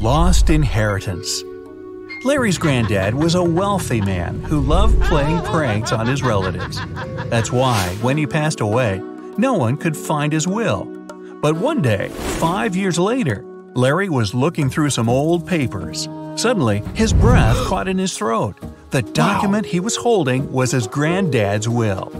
Lost inheritance. Larry's granddad was a wealthy man who loved playing pranks on his relatives. That's why, when he passed away, no one could find his will. But one day, 5 years later, Larry was looking through some old papers. Suddenly, his breath caught in his throat. The document he was holding was his granddad's will.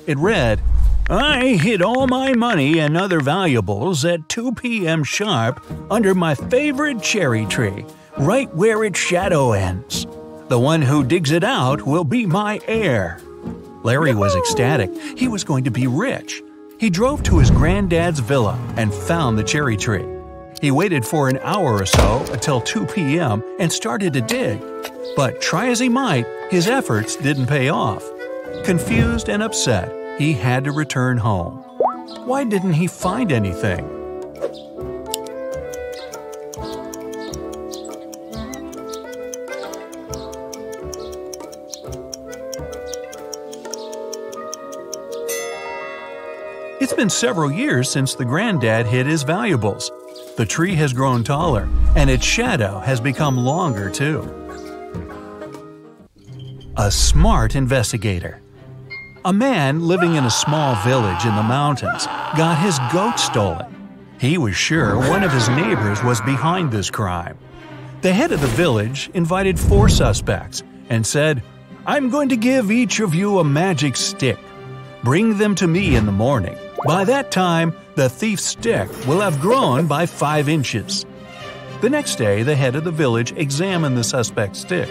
It read, "I hid all my money and other valuables at 2 p.m. sharp under my favorite cherry tree, right where its shadow ends. The one who digs it out will be my heir." Larry was ecstatic. He was going to be rich. He drove to his granddad's villa and found the cherry tree. He waited for an hour or so until 2 p.m. and started to dig. But try as he might, his efforts didn't pay off. Confused and upset, he had to return home. Why didn't he find anything? It's been several years since the granddad hid his valuables. The tree has grown taller, and its shadow has become longer too. A smart investigator. A man living in a small village in the mountains got his goat stolen. He was sure one of his neighbors was behind this crime. The head of the village invited 4 suspects and said, "I'm going to give each of you a magic stick. Bring them to me in the morning. By that time, the thief's stick will have grown by 5 inches." The next day, the head of the village examined the suspect's stick.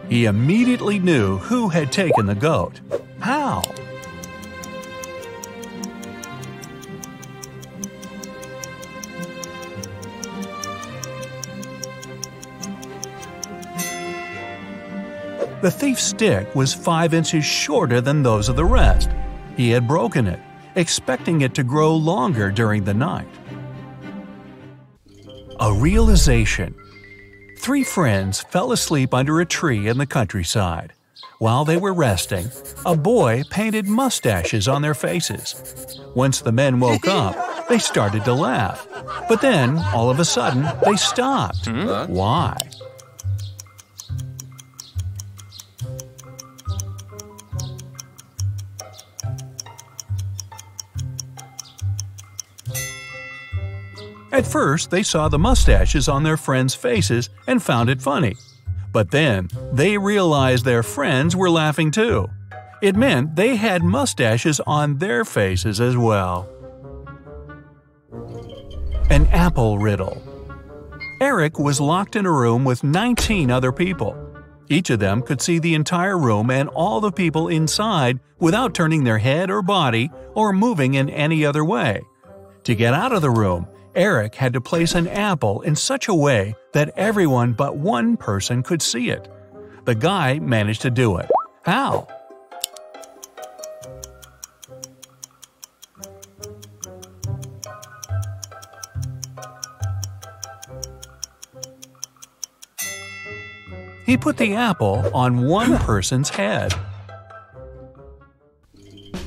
He immediately knew who had taken the goat. How? The thief's stick was 5 inches shorter than those of the rest. He had broken it, expecting it to grow longer during the night. A realization. 3 friends fell asleep under a tree in the countryside. While they were resting, a boy painted mustaches on their faces. Once the men woke up, they started to laugh. But then, all of a sudden, they stopped. Why? At first, they saw the mustaches on their friends' faces and found it funny. But then, they realized their friends were laughing too. It meant they had mustaches on their faces as well. An Apple Riddle. Eric was locked in a room with 19 other people. Each of them could see the entire room and all the people inside without turning their head or body or moving in any other way. To get out of the room, Eric had to place an apple in such a way that everyone but one person could see it. The guy managed to do it. How? He put the apple on one person's head.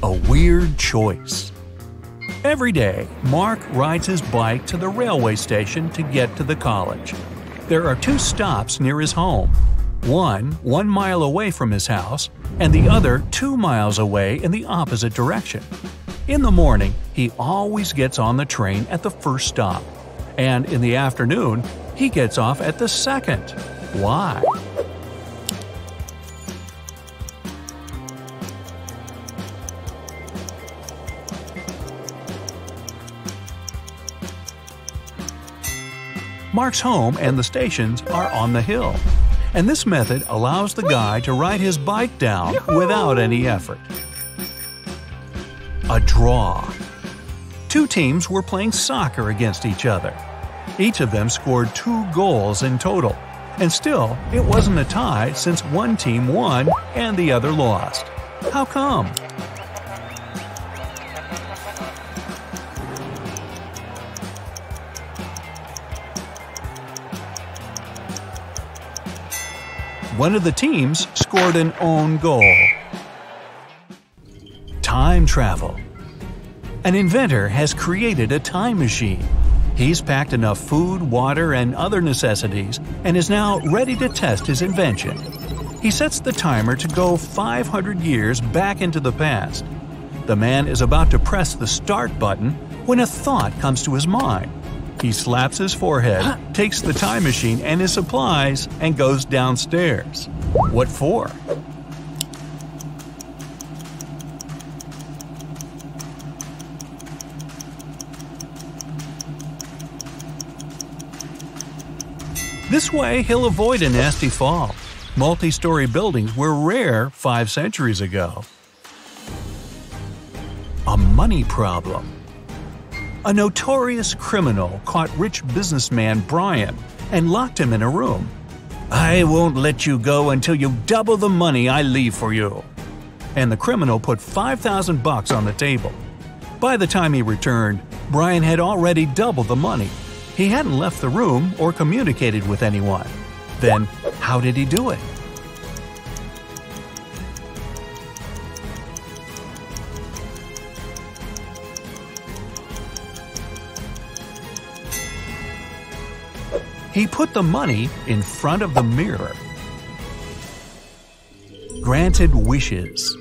A weird choice. Every day, Mark rides his bike to the railway station to get to the college. There are 2 stops near his home. One 1 mile away from his house, and the other 2 miles away in the opposite direction. In the morning, he always gets on the train at the first stop. And in the afternoon, he gets off at the second. Why? Mark's home and the stations are on the hill, and this method allows the guy to ride his bike down without any effort. A draw. 2 teams were playing soccer against each other. Each of them scored 2 goals in total, and still it wasn't a tie since one team won and the other lost. How come? One of the teams scored an own goal. Time travel. An inventor has created a time machine. He's packed enough food, water, and other necessities and is now ready to test his invention. He sets the timer to go 500 years back into the past. The man is about to press the start button when a thought comes to his mind. He slaps his forehead, takes the time machine and his supplies, and goes downstairs. What for? This way, he'll avoid a nasty fall. Multi-story buildings were rare 5 centuries ago. A money problem. A notorious criminal caught rich businessman Brian and locked him in a room. "I won't let you go until you double the money I leave for you." And the criminal put $5,000 on the table. By the time he returned, Brian had already doubled the money. He hadn't left the room or communicated with anyone. Then, how did he do it? He put the money in front of the mirror. Granted wishes.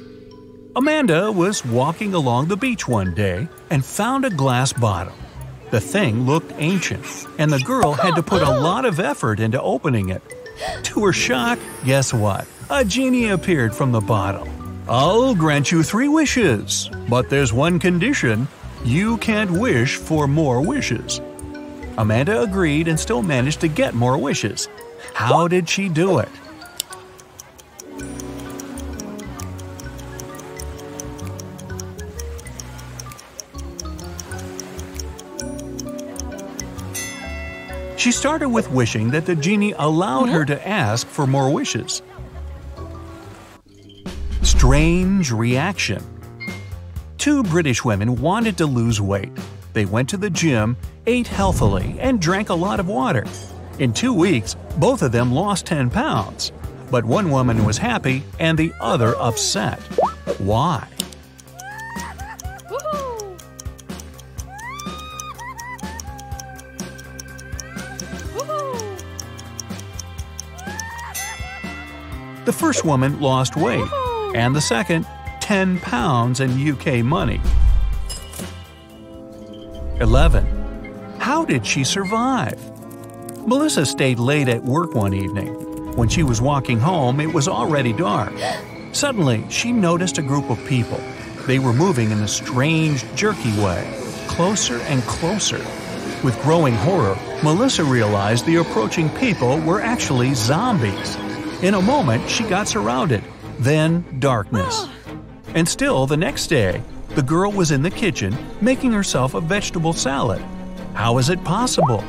Amanda was walking along the beach one day and found a glass bottle. The thing looked ancient, and the girl had to put a lot of effort into opening it. To her shock, guess what? A genie appeared from the bottle. "I'll grant you 3 wishes, but there's one condition. You can't wish for more wishes." Amanda agreed and still managed to get more wishes. How did she do it? She started with wishing that the genie allowed her to ask for more wishes. Strange reaction. 2 British women wanted to lose weight. They went to the gym, ate healthily, and drank a lot of water. In 2 weeks, both of them lost 10 pounds. But one woman was happy and the other upset. Why? The first woman lost weight, and the second, 10 pounds in UK money. 11. How did she survive? Melissa stayed late at work one evening. When she was walking home, it was already dark. Suddenly, she noticed a group of people. They were moving in a strange, jerky way, closer and closer. With growing horror, Melissa realized the approaching people were actually zombies. In a moment, she got surrounded. Then, darkness. And still, the next day, the girl was in the kitchen making herself a vegetable salad. How is it possible?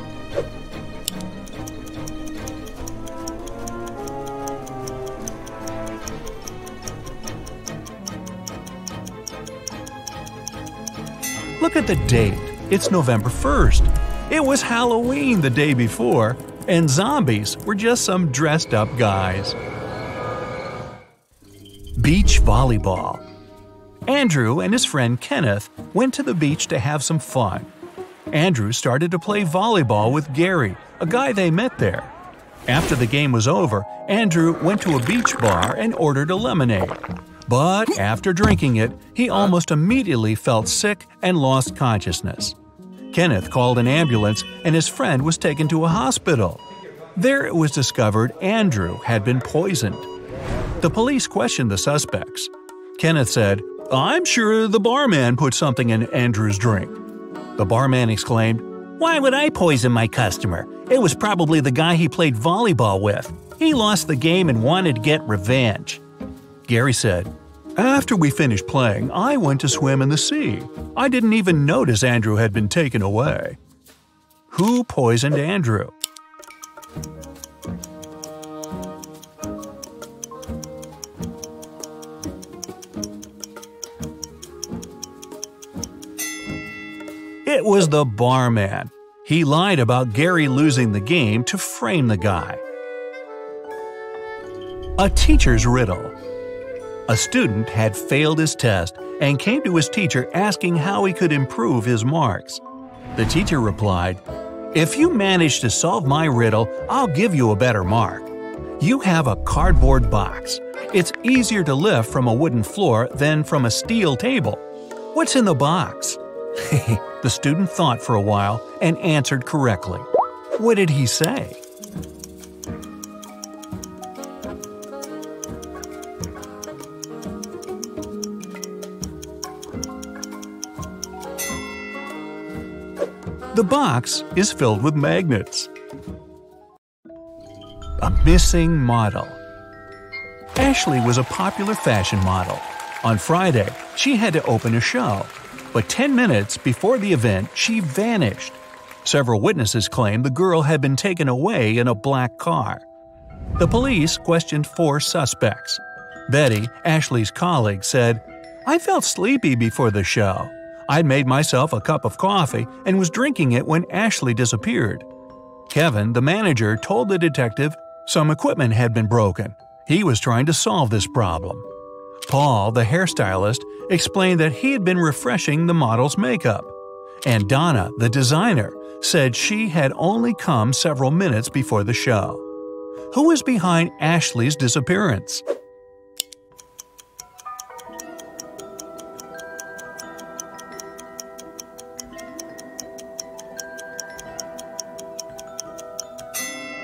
Look at the date. It's November 1st. It was Halloween the day before, and zombies were just some dressed-up guys. Beach volleyball. Andrew and his friend Kenneth went to the beach to have some fun. Andrew started to play volleyball with Gary, a guy they met there. After the game was over, Andrew went to a beach bar and ordered a lemonade. But after drinking it, he almost immediately felt sick and lost consciousness. Kenneth called an ambulance and his friend was taken to a hospital. There it was discovered Andrew had been poisoned. The police questioned the suspects. Kenneth said, "I'm sure the barman put something in Andrew's drink." The barman exclaimed, "Why would I poison my customer? It was probably the guy he played volleyball with. He lost the game and wanted to get revenge." Gary said, "After we finished playing, I went to swim in the sea. I didn't even notice Andrew had been taken away." Who poisoned Andrew? It was the barman. He lied about Gary losing the game to frame the guy. A teacher's riddle. A student had failed his test and came to his teacher asking how he could improve his marks. The teacher replied, If you manage to solve my riddle, I'll give you a better mark. You have a cardboard box. It's easier to lift from a wooden floor than from a steel table. What's in the box? The student thought for a while and answered correctly. What did he say? The box is filled with magnets. A missing model. Ashley was a popular fashion model. On Friday, she had to open a show, but 10 minutes before the event, she vanished. Several witnesses claimed the girl had been taken away in a black car. The police questioned 4 suspects. Betty, Ashley's colleague, said, "I felt sleepy before the show. I'd made myself a cup of coffee and was drinking it when Ashley disappeared." Kevin, the manager, told the detective some equipment had been broken. He was trying to solve this problem. Paul, the hairstylist, explained that he had been refreshing the model's makeup. And Donna, the designer, said she had only come several minutes before the show. Who was behind Ashley's disappearance?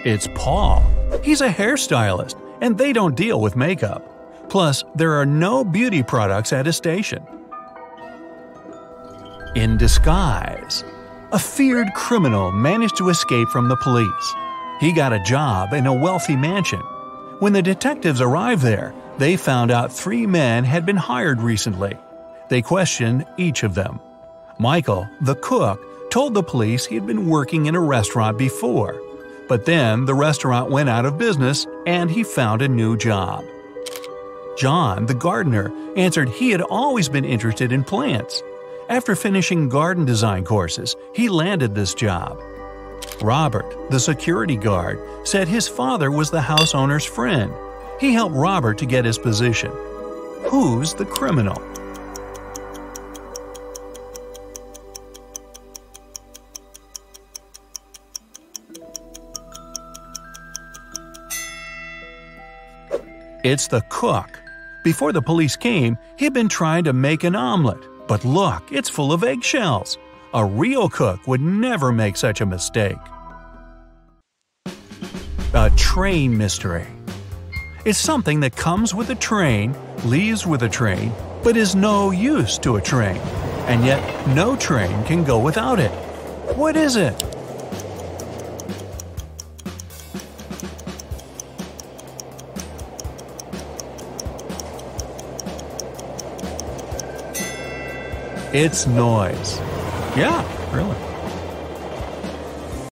It's Paul. He's a hairstylist, and they don't deal with makeup. Plus, there are no beauty products at his station. In disguise. A feared criminal managed to escape from the police. He got a job in a wealthy mansion. When the detectives arrived there, they found out 3 men had been hired recently. They questioned each of them. Michael, the cook, told the police he had been working in a restaurant before. But then the restaurant went out of business and he found a new job. John, the gardener, answered he had always been interested in plants. After finishing garden design courses, he landed this job. Robert, the security guard, said his father was the house owner's friend. He helped Robert to get his position. Who's the criminal? It's the cook. Before the police came, he'd been trying to make an omelet. But look, it's full of eggshells. A real cook would never make such a mistake. A train mystery. It's something that comes with a train, leaves with a train, but is no use to a train. And yet, no train can go without it. What is it? It's noise. Yeah, really.